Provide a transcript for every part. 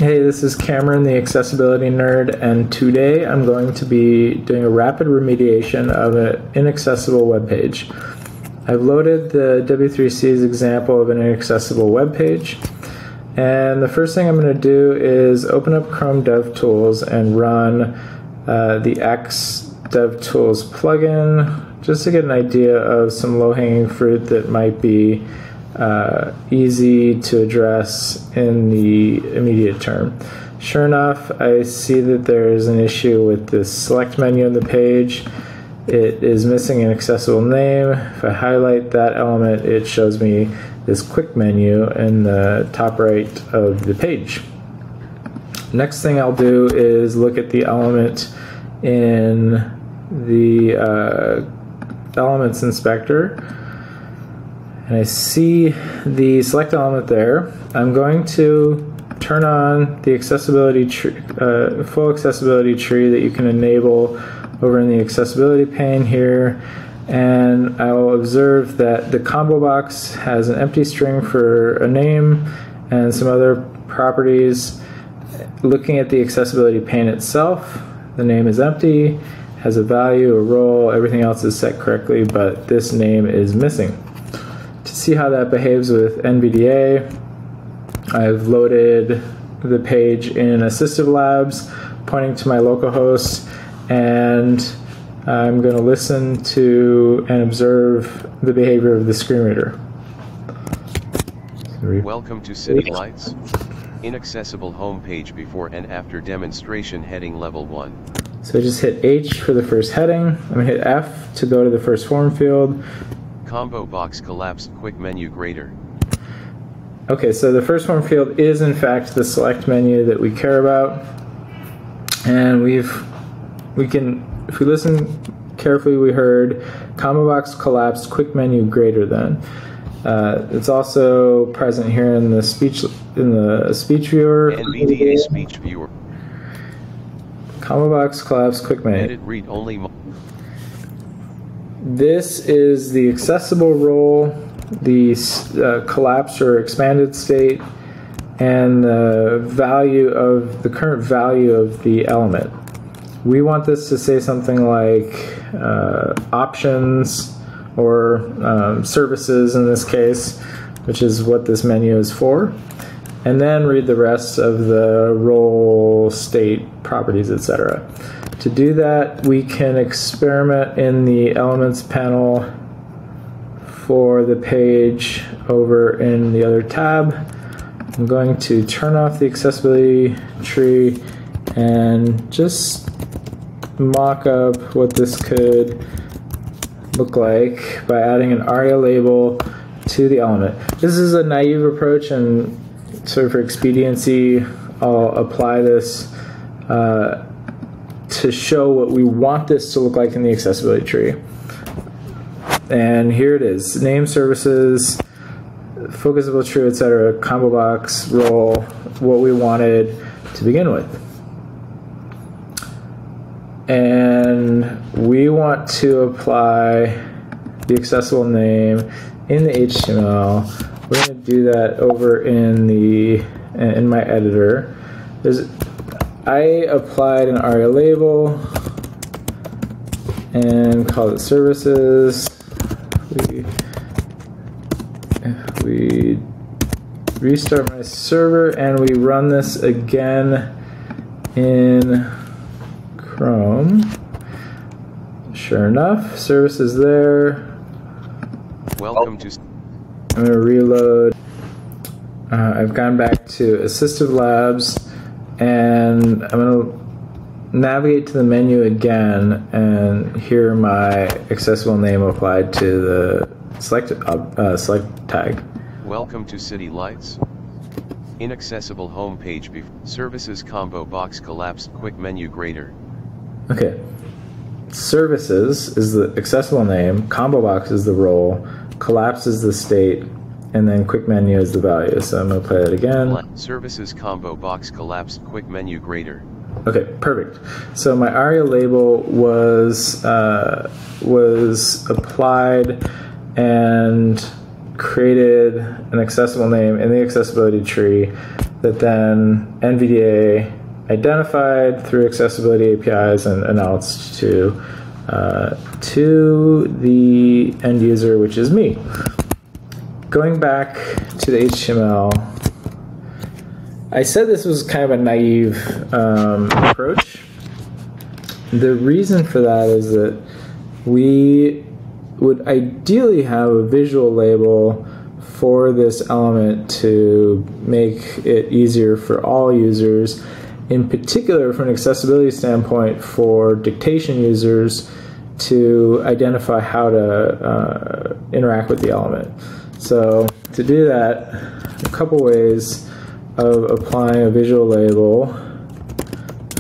Hey, this is Cameron, the Accessibility Nerd, and today I'm going to be doing a rapid remediation of an inaccessible web page. I've loaded the W3C's example of an inaccessible web page, and the first thing I'm going to do is open up Chrome DevTools and run the X DevTools plugin just to get an idea of some low-hanging fruit that might be easy to address in the immediate term. Sure enough, I see that there's an issue with this select menu on the page. It is missing an accessible name. If I highlight that element, it shows me this quick menu in the top right of the page. Next thing I'll do is look at the element in the Elements Inspector. And I see the select element there. I'm going to turn on the accessibility tree, full accessibility tree that you can enable over in the accessibility pane here. And I will observe that the combo box has an empty string for a name and some other properties. Looking at the accessibility pane itself, the name is empty, has a value, a role, everything else is set correctly, but this name is missing. To see how that behaves with NVDA, I've loaded the page in Assistive Labs, pointing to my localhost, and I'm going to listen to and observe the behavior of the screen reader. Welcome to City Lights. Inaccessible homepage before and after demonstration heading level 1. So I just hit H for the first heading. I'm going to hit F to go to the first form field. Combo box collapsed quick menu greater. Okay, so the first form field is in fact the select menu that we care about. And if we listen carefully, we heard combo box collapsed quick menu greater than. It's also present here in the speech viewer. NVDA speech viewer. Combo box collapsed quick menu. Edit read only. This is the accessible role, the collapsed or expanded state, and the current value of the element. We want this to say something like options or services in this case, which is what this menu is for, and then read the rest of the role, state, properties, etc. To do that, we can experiment in the Elements panel for the page over in the other tab. I'm going to turn off the accessibility tree and just mock up what this could look like by adding an ARIA label to the element. This is a naive approach, and sort of for expediency, I'll apply this to show what we want this to look like in the accessibility tree. And here it is: name, services, focusable true, etc., combo box, role, what we wanted to begin with. And we want to apply the accessible name in the HTML. We're going to do that over in my editor. I applied an ARIA label and called it services. We restart my server and we run this again in Chrome. Sure enough, services there. Welcome to. I'm going to reload. I've gone back to Assistive Labs, and I'm going to navigate to the menu again and hear my accessible name applied to the select tag. Welcome to City Lights. Inaccessible homepage before services combo box collapsed quick menu greater. Okay. Services is the accessible name, combo box is the role, collapse is the state, and then quick menu is the value. So I'm going to play it again. Services combo box collapsed quick menu greater. Okay, perfect. So my ARIA label was applied and created an accessible name in the accessibility tree that then NVDA identified through accessibility APIs and announced to the end user, which is me. Going back to the HTML, I said this was kind of a naive approach. The reason for that is that we would ideally have a visual label for this element to make it easier for all users, in particular from an accessibility standpoint for dictation users to identify how to interact with the element. So to do that, a couple ways of applying a visual label.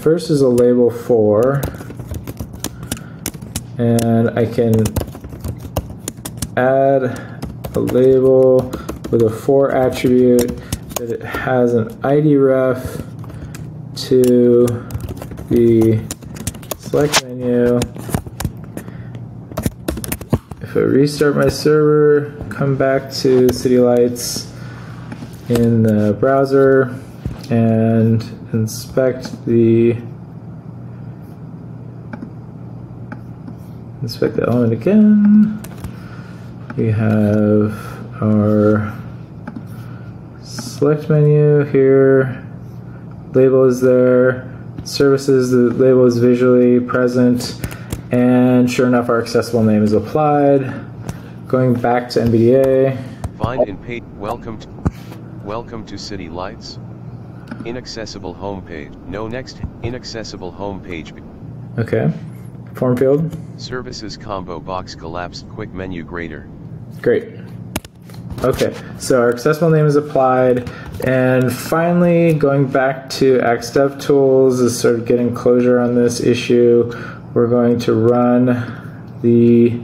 First is a label for, and I can add a label with a for attribute that it has an ID ref to the select menu. If I restart my server, come back to City Lights in the browser and inspect the element again. We have our select menu here, label is there, services, the label is visually present, and sure enough our accessible name is applied. Going back to NVDA. Find in page, welcome to City Lights. Inaccessible homepage. No next, inaccessible homepage. Okay. Form field. Services combo box collapsed quick menu grader. Great. Okay, so our accessible name is applied, and finally going back to AxDevTools is sort of getting closure on this issue. We're going to run the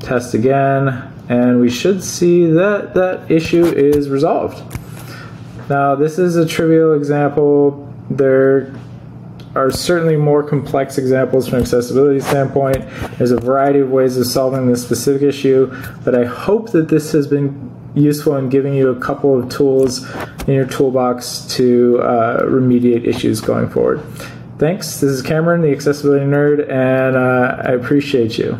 test again, and we should see that that issue is resolved. Now, this is a trivial example. There are certainly more complex examples from an accessibility standpoint. There's a variety of ways of solving this specific issue, but I hope that this has been useful in giving you a couple of tools in your toolbox to remediate issues going forward. Thanks. This is Cameron, the Accessibility Nerd, and I appreciate you.